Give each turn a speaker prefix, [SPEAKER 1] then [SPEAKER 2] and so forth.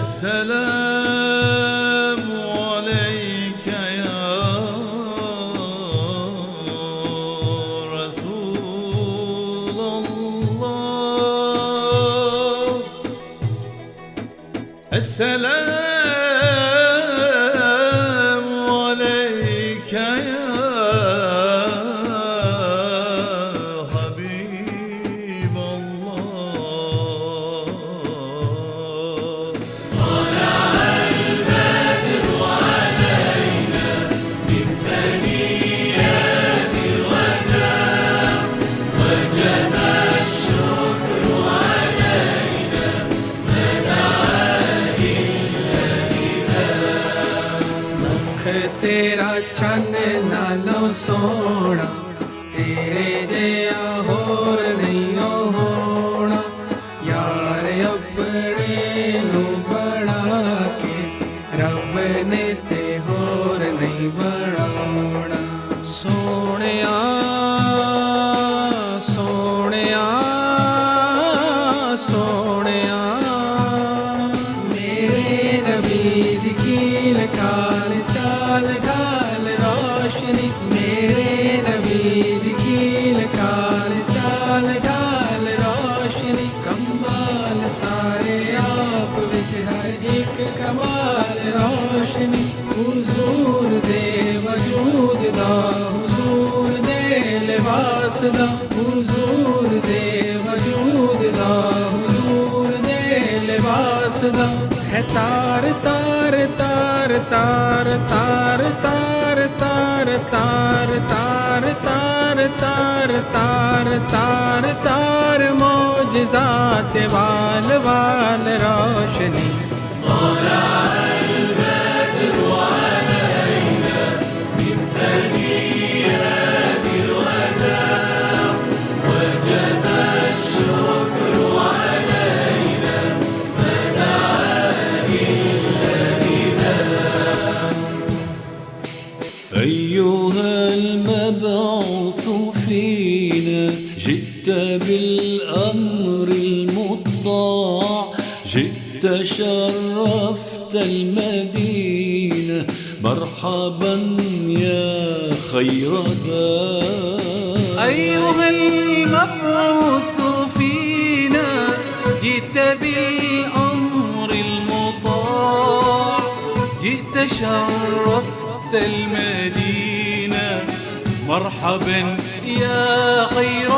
[SPEAKER 1] السلام عليك يا رسول الله. السلام عليك يا حبيب الله.
[SPEAKER 2] طلع البدر علينا من ثنيات الوداع، وجب الشكر علينا ما دعا إلا
[SPEAKER 3] मुख तेरा चंद नालों सोना, तेरे जया होर नहीं होना। यार अपने नू बना के रब ने ते होर नहीं बनाना। सोनिया सोनिया सोनिया, मेरे नबी दी कील काल चाल गाल रोशनी। मेरे नबी दी कील काल चाल गाल रोशनी। कमाल सारे आप विच हर एक कमाल रोशनी। हुजूर दे वजूद दा, हुजूर दे लिबास दा, हुजूर दे वजूद दा, हुजूर दे लिबास दा। है तार तार तार तार तार तार तार तार तार तार तार तार तार तार मौजज़ात वाल वाल रोशनी।
[SPEAKER 2] طلع البدر علينا من ثنيات الوداع، وجب الشكر علينا ما دعا إلا أيها المبعوث فينا، جئت بالأمر المطاع، جئت شرفت المدينة، مرحبا يا خير داع.
[SPEAKER 3] أيها المبعوث فينا، جئت بالأمر المطاع، جئت شرفت المدينة، مرحبا يا خير